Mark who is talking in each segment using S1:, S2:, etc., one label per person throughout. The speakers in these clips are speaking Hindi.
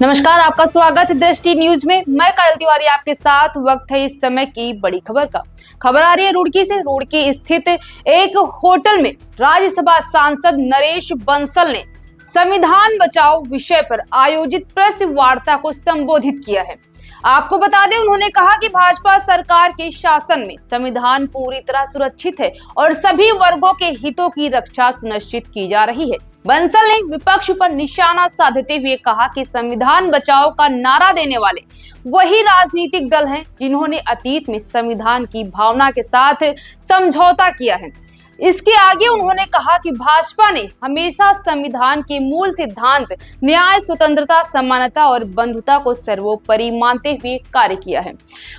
S1: नमस्कार, आपका स्वागत है दृष्टि न्यूज में। मैं काजल तिवारी आपके साथ। वक्त है इस समय की बड़ी खबर का। खबर आ रही है रुड़की से। रुड़की स्थित एक होटल में राज्यसभा सांसद नरेश बंसल ने संविधान बचाओ विषय पर आयोजित प्रेस वार्ता को संबोधित किया है। आपको बता दें, उन्होंने कहा कि भाजपा सरकार के शासन में संविधान पूरी तरह सुरक्षित है और सभी वर्गों के हितों की रक्षा सुनिश्चित की जा रही है। बंसल ने विपक्ष पर निशाना साधते हुए कहा कि संविधान बचाओ का नारा देने वाले वही राजनीतिक दल हैं जिन्होंने अतीत में संविधान की भावना के साथ समझौता किया है। इसके आगे उन्होंने कहा कि भाजपा ने हमेशा संविधान के मूल सिद्धांत न्याय, स्वतंत्रता, समानता और बंधुता को सर्वोपरि मानते हुए कार्य किया है।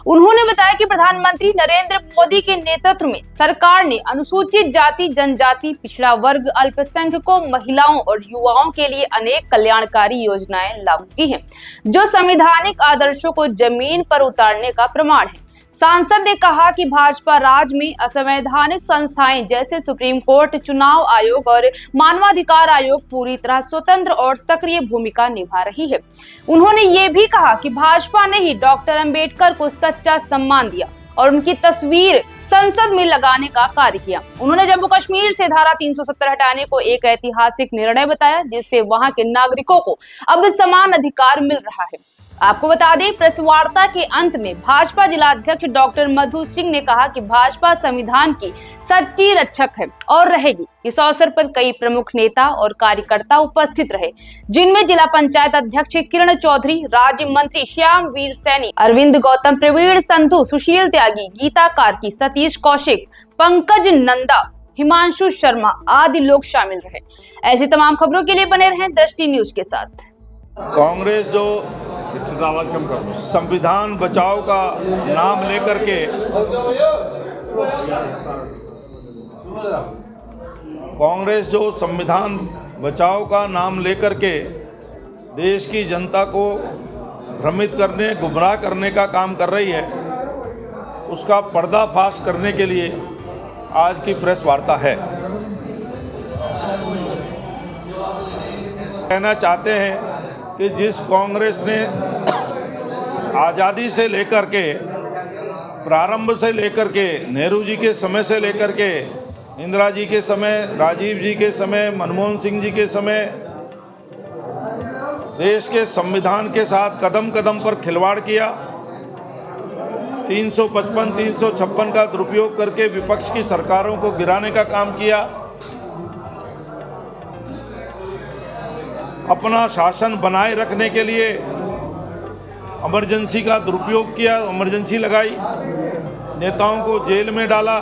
S1: उन्होंने बताया कि प्रधानमंत्री नरेंद्र मोदी के नेतृत्व में सरकार ने अनुसूचित जाति, जनजाति, पिछड़ा वर्ग, अल्पसंख्यकों, महिलाओं और युवाओं के लिए अनेक कल्याणकारी योजनाएं लागू की हैं, जो संवैधानिक आदर्शों को जमीन पर उतारने का प्रमाण है। सांसद ने कहा कि भाजपा राज में असंवैधानिक संस्थाएं जैसे सुप्रीम कोर्ट, चुनाव आयोग और मानवाधिकार आयोग पूरी तरह स्वतंत्र और सक्रिय भूमिका निभा रही है। उन्होंने ये भी कहा कि भाजपा ने ही डॉक्टर अंबेडकर को सच्चा सम्मान दिया और उनकी तस्वीर संसद में लगाने का कार्य किया। उन्होंने जम्मू कश्मीर से धारा 370 हटाने को एक ऐतिहासिक निर्णय बताया, जिससे वहां के नागरिकों को अब समान अधिकार मिल रहा है। आपको बता दें, प्रेस वार्ता के अंत में भाजपा जिलाध्यक्ष डॉक्टर मधु सिंह ने कहा कि भाजपा संविधान की सच्ची रक्षक है और रहेगी। इस अवसर पर कई प्रमुख नेता और कार्यकर्ता उपस्थित रहे, जिनमें जिला पंचायत अध्यक्ष किरण चौधरी, राज्य मंत्री श्याम वीर सैनी, अरविंद गौतम, प्रवीण संधू, सुशील त्यागी, गीता कार्की, सतीश कौशिक, पंकज नंदा, हिमांशु शर्मा आदि लोग शामिल रहे। ऐसी तमाम खबरों के लिए बने रहें दृष्टि न्यूज के साथ।
S2: कांग्रेस जो संविधान बचाओ का नाम लेकर के संविधान बचाओ का नाम लेकर के देश की जनता को भ्रमित करने, गुमराह करने का काम कर रही है, उसका पर्दाफाश करने के लिए आज की प्रेस वार्ता है। कहना चाहते हैं कि जिस कांग्रेस ने आज़ादी से लेकर के, प्रारंभ से लेकर के, नेहरू जी के समय से लेकर के, इंदिरा जी के समय, राजीव जी के समय, मनमोहन सिंह जी के समय देश के संविधान के साथ कदम कदम पर खिलवाड़ किया, 355, 356 का दुरुपयोग करके विपक्ष की सरकारों को गिराने का काम किया, अपना शासन बनाए रखने के लिए इमरजेंसी का दुरुपयोग किया, इमरजेंसी लगाई, नेताओं को जेल में डाला,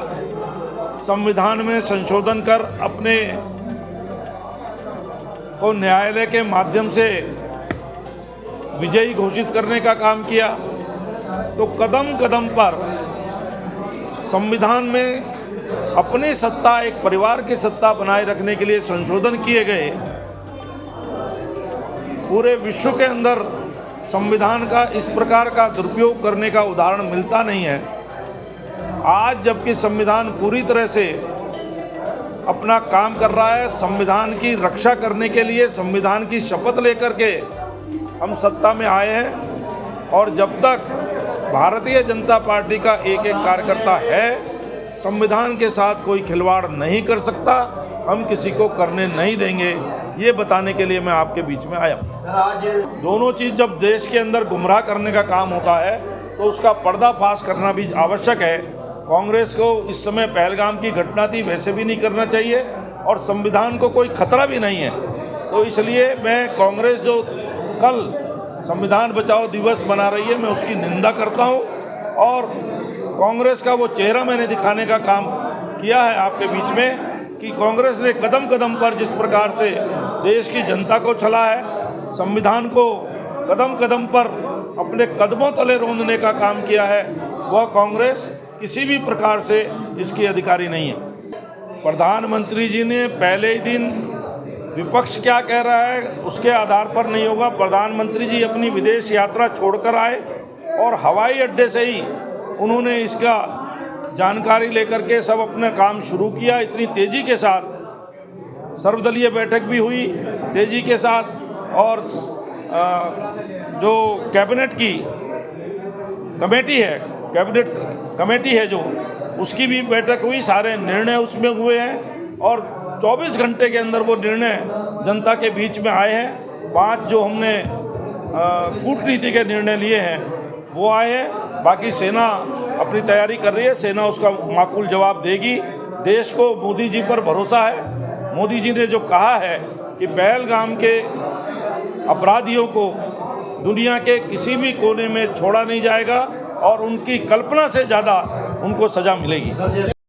S2: संविधान में संशोधन कर अपने को न्यायालय के माध्यम से विजयी घोषित करने का काम किया। तो कदम कदम पर संविधान में अपनी सत्ता, एक परिवार की सत्ता बनाए रखने के लिए संशोधन किए गए। पूरे विश्व के अंदर संविधान का इस प्रकार का दुरुपयोग करने का उदाहरण मिलता नहीं है। आज जबकि संविधान पूरी तरह से अपना काम कर रहा है, संविधान की रक्षा करने के लिए संविधान की शपथ लेकर के हम सत्ता में आए हैं, और जब तक भारतीय जनता पार्टी का एक एक कार्यकर्ता है, संविधान के साथ कोई खिलवाड़ नहीं कर सकता, हम किसी को करने नहीं देंगे। ये बताने के लिए मैं आपके बीच में आया हूँ। दोनों चीज़ जब देश के अंदर गुमराह करने का काम होता है तो उसका पर्दाफाश करना भी आवश्यक है। कांग्रेस को इस समय पहलगाम की घटना थी, वैसे भी नहीं करना चाहिए, और संविधान को कोई खतरा भी नहीं है। तो इसलिए मैं कांग्रेस जो कल संविधान बचाओ दिवस मना रही है, मैं उसकी निंदा करता हूँ, और कांग्रेस का वो चेहरा मैंने दिखाने का काम किया है आपके बीच में कि कांग्रेस ने कदम कदम पर जिस प्रकार से देश की जनता को छला है, संविधान को कदम कदम पर अपने कदमों तले रौंदने का काम किया है, वह कांग्रेस किसी भी प्रकार से इसकी अधिकारी नहीं है। प्रधानमंत्री जी ने पहले ही दिन विपक्ष क्या कह रहा है उसके आधार पर नहीं होगा। प्रधानमंत्री जी अपनी विदेश यात्रा छोड़कर आए और हवाई अड्डे से ही उन्होंने इसका जानकारी लेकर के सब अपना काम शुरू किया। इतनी तेज़ी के साथ सर्वदलीय बैठक भी हुई तेज़ी के साथ, और जो कैबिनेट की कैबिनेट कमेटी है जो, उसकी भी बैठक हुई, सारे निर्णय उसमें हुए हैं और 24 घंटे के अंदर वो निर्णय जनता के बीच में आए हैं। 5 जो हमने कूटनीति के निर्णय लिए हैं वो आए हैं। बाकी सेना अपनी तैयारी कर रही है, सेना उसका माकूल जवाब देगी। देश को मोदी जी पर भरोसा है। मोदी जी ने जो कहा है कि पहलगाम के अपराधियों को दुनिया के किसी भी कोने में छोड़ा नहीं जाएगा और उनकी कल्पना से ज़्यादा उनको सज़ा मिलेगी।